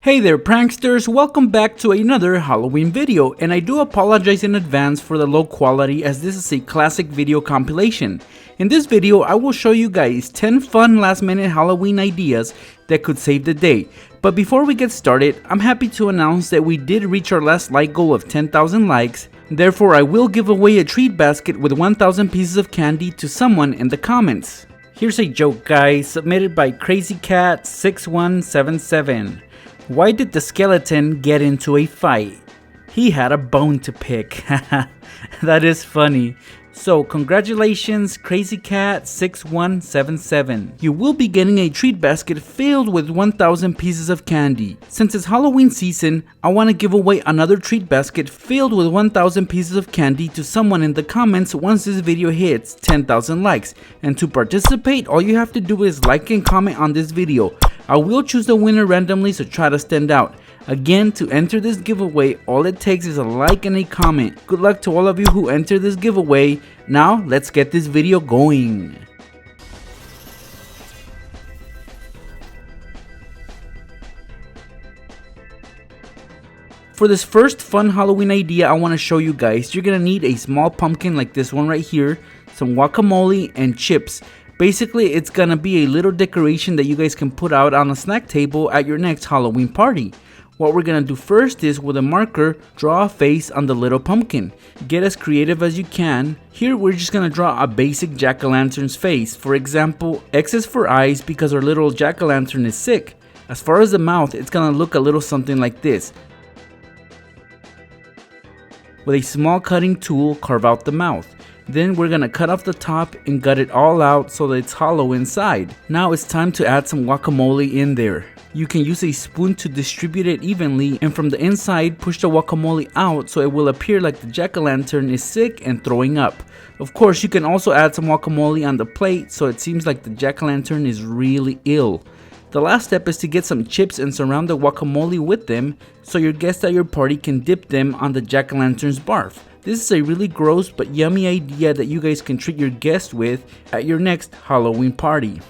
Hey there pranksters, welcome back to another Halloween video, and I do apologize in advance for the low quality as this is a classic video compilation. In this video I will show you guys 10 fun last minute Halloween ideas that could save the day. But before we get started, I'm happy to announce that we did reach our last like goal of 10,000 likes, therefore I will give away a treat basket with 1,000 pieces of candy to someone in the comments. Here's a joke guys, submitted by CrazyCat6177. Why did the skeleton get into a fight? He had a bone to pick. That is funny. So congratulations CrazyCat6177. You will be getting a treat basket filled with 1,000 pieces of candy. Since it's Halloween season, I want to give away another treat basket filled with 1,000 pieces of candy to someone in the comments once this video hits 10,000 likes. And to participate, all you have to do is like and comment on this video. I will choose the winner randomly, so try to stand out. Again, to enter this giveaway, all it takes is a like and a comment. Good luck to all of you who enter this giveaway. Now, let's get this video going. For this first fun Halloween idea I want to show you guys, you're going to need a small pumpkin like this one right here, some guacamole, and chips. Basically, it's gonna be a little decoration that you guys can put out on a snack table at your next Halloween party. What we're gonna do first is, with a marker, draw a face on the little pumpkin. Get as creative as you can. Here we're just gonna draw a basic jack-o'-lantern's face. For example, X is for eyes because our little jack-o'-lantern is sick. As far as the mouth, it's gonna look a little something like this. With a small cutting tool, carve out the mouth. Then we're gonna cut off the top and gut it all out so that it's hollow inside. Now it's time to add some guacamole in there. You can use a spoon to distribute it evenly, and from the inside push the guacamole out so it will appear like the jack-o'-lantern is sick and throwing up. Of course, you can also add some guacamole on the plate so it seems like the jack-o'-lantern is really ill. The last step is to get some chips and surround the guacamole with them so your guests at your party can dip them on the jack-o'-lantern's barf. This is a really gross but yummy idea that you guys can treat your guests with at your next Halloween party.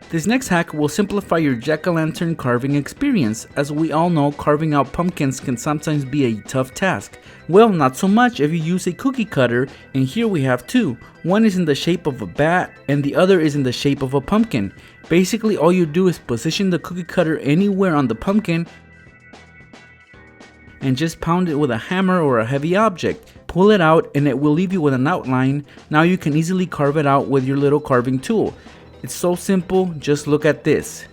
This next hack will simplify your jack-o'-lantern carving experience. As we all know, carving out pumpkins can sometimes be a tough task. Well, not so much if you use a cookie cutter, and here we have two. One is in the shape of a bat and the other is in the shape of a pumpkin. Basically, all you do is position the cookie cutter anywhere on the pumpkin and just pound it with a hammer or a heavy object. Pull it out and it will leave you with an outline. Now you can easily carve it out with your little carving tool. It's so simple, just look at this.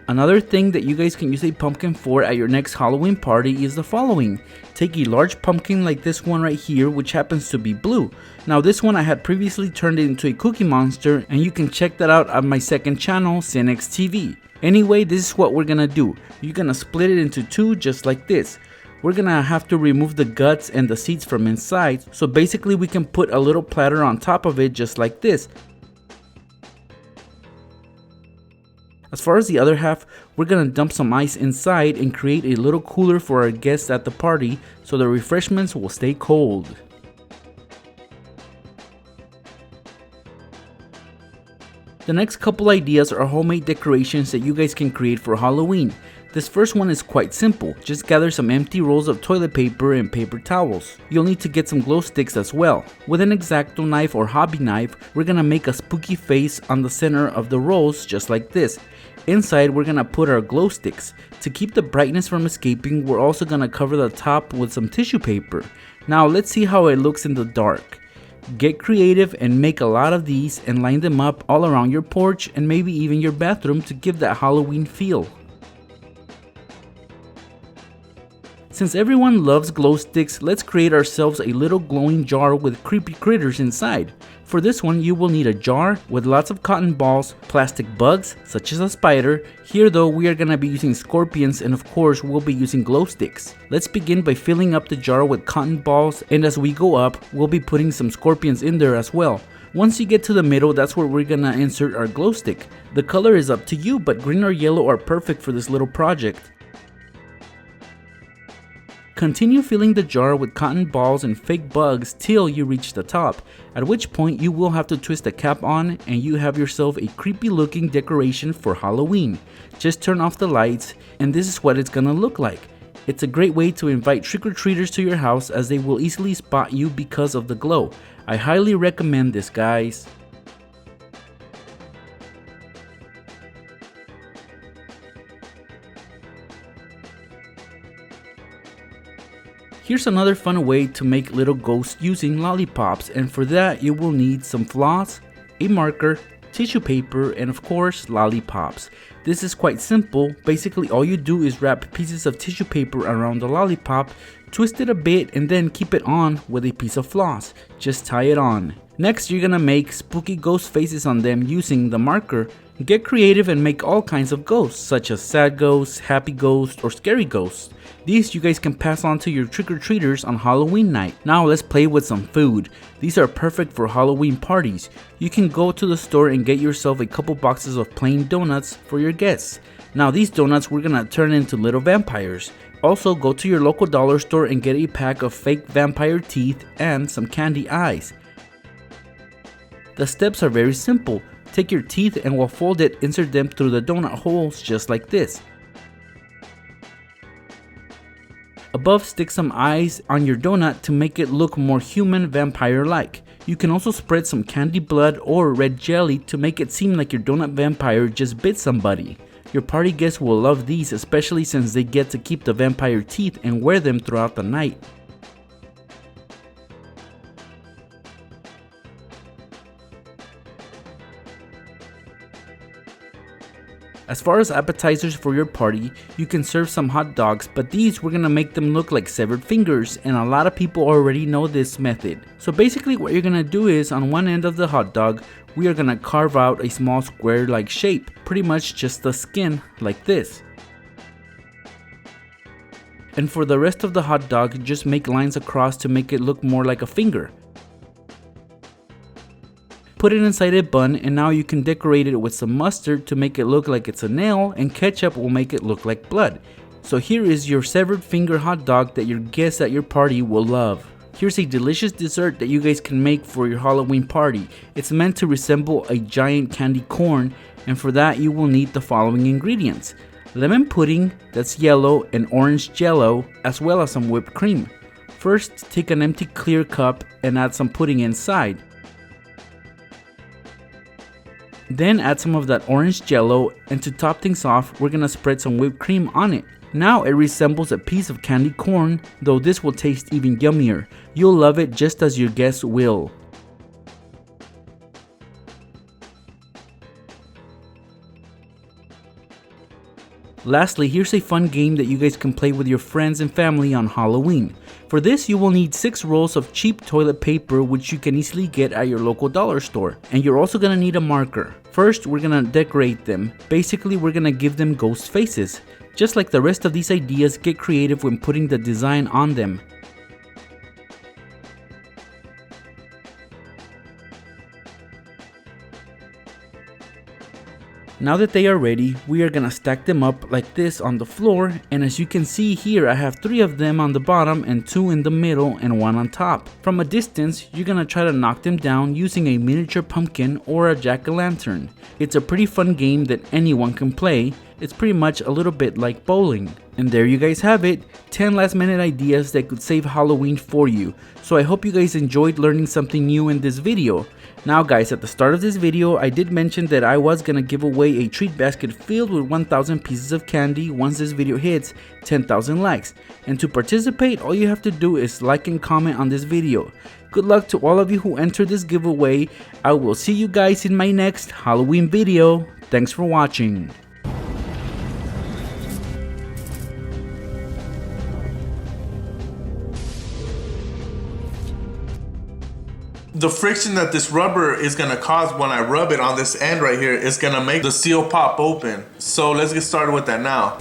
Another thing that you guys can use a pumpkin for at your next Halloween party is the following. Take a large pumpkin like this one right here, which happens to be blue. Now this one I had previously turned it into a cookie monster, and you can check that out on my second channel, Cinex TV. Anyway, this is what we're gonna do. You're gonna split it into two just like this. We're gonna have to remove the guts and the seeds from inside, so basically we can put a little platter on top of it just like this. As far as the other half, we're gonna dump some ice inside and create a little cooler for our guests at the party so the refreshments will stay cold. The next couple ideas are homemade decorations that you guys can create for Halloween. This first one is quite simple. Just gather some empty rolls of toilet paper and paper towels. You'll need to get some glow sticks as well. With an X-Acto knife or hobby knife, we're gonna make a spooky face on the center of the rolls just like this. Inside, we're gonna put our glow sticks. To keep the brightness from escaping, we're also gonna cover the top with some tissue paper. Now let's see how it looks in the dark. Get creative and make a lot of these and line them up all around your porch and maybe even your bathroom to give that Halloween feel. Since everyone loves glow sticks, let's create ourselves a little glowing jar with creepy critters inside. For this one, you will need a jar with lots of cotton balls, plastic bugs, such as a spider. Here though, we are going to be using scorpions, and of course, we'll be using glow sticks. Let's begin by filling up the jar with cotton balls, and as we go up, we'll be putting some scorpions in there as well. Once you get to the middle, that's where we're gonna insert our glow stick. The color is up to you, but green or yellow are perfect for this little project. Continue filling the jar with cotton balls and fake bugs till you reach the top, at which point you will have to twist the cap on and you have yourself a creepy looking decoration for Halloween. Just turn off the lights and this is what it's gonna look like. It's a great way to invite trick-or-treaters to your house as they will easily spot you because of the glow. I highly recommend this, guys. Here's another fun way to make little ghosts using lollipops, and for that you will need some floss, a marker, tissue paper, and of course lollipops. This is quite simple. Basically all you do is wrap pieces of tissue paper around the lollipop, twist it a bit, and then keep it on with a piece of floss. Just tie it on. Next you're gonna make spooky ghost faces on them using the marker. Get creative and make all kinds of ghosts, such as sad ghosts, happy ghosts, or scary ghosts. These you guys can pass on to your trick-or-treaters on Halloween night. Now let's play with some food. These are perfect for Halloween parties. You can go to the store and get yourself a couple boxes of plain donuts for your guests. Now these donuts we're gonna turn into little vampires. Also go to your local dollar store and get a pack of fake vampire teeth and some candy eyes. The steps are very simple. Take your teeth and while folded, insert them through the donut holes just like this. Above, stick some eyes on your donut to make it look more human vampire-like. You can also spread some candy blood or red jelly to make it seem like your donut vampire just bit somebody. Your party guests will love these, especially since they get to keep the vampire teeth and wear them throughout the night. As far as appetizers for your party, you can serve some hot dogs, but these we're gonna make them look like severed fingers, and a lot of people already know this method. So basically what you're gonna do is, on one end of the hot dog, we are gonna carve out a small square-like shape, pretty much just the skin, like this. And for the rest of the hot dog, just make lines across to make it look more like a finger. Put it inside a bun, and now you can decorate it with some mustard to make it look like it's a nail, and ketchup will make it look like blood. So here is your severed finger hot dog that your guests at your party will love. Here's a delicious dessert that you guys can make for your Halloween party. It's meant to resemble a giant candy corn, and for that you will need the following ingredients: lemon pudding, that's yellow, and orange jello, as well as some whipped cream. First, take an empty clear cup and add some pudding inside. Then add some of that orange jello, and to top things off, we're gonna spread some whipped cream on it. Now it resembles a piece of candy corn, though this will taste even yummier. You'll love it just as your guests will. Lastly, here's a fun game that you guys can play with your friends and family on Halloween. For this, you will need 6 rolls of cheap toilet paper, which you can easily get at your local dollar store. And you're also gonna need a marker. First, we're gonna decorate them. Basically, we're gonna give them ghost faces. Just like the rest of these ideas, get creative when putting the design on them. Now that they are ready, we are gonna stack them up like this on the floor, and as you can see here, I have 3 of them on the bottom and 2 in the middle and 1 on top. From a distance, you're gonna try to knock them down using a miniature pumpkin or a jack-o'-lantern. It's a pretty fun game that anyone can play. It's pretty much a little bit like bowling. And there you guys have it, 10 last minute ideas that could save Halloween for you. So I hope you guys enjoyed learning something new in this video. Now guys, at the start of this video, I did mention that I was gonna give away a treat basket filled with 1,000 pieces of candy once this video hits 10,000 likes. And to participate, all you have to do is like and comment on this video. Good luck to all of you who entered this giveaway. I will see you guys in my next Halloween video. Thanks for watching. The friction that this rubber is gonna cause when I rub it on this end right here is gonna make the seal pop open. So let's get started with that now.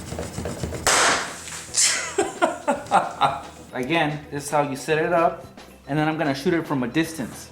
Again, this is how you set it up, and then I'm gonna shoot it from a distance.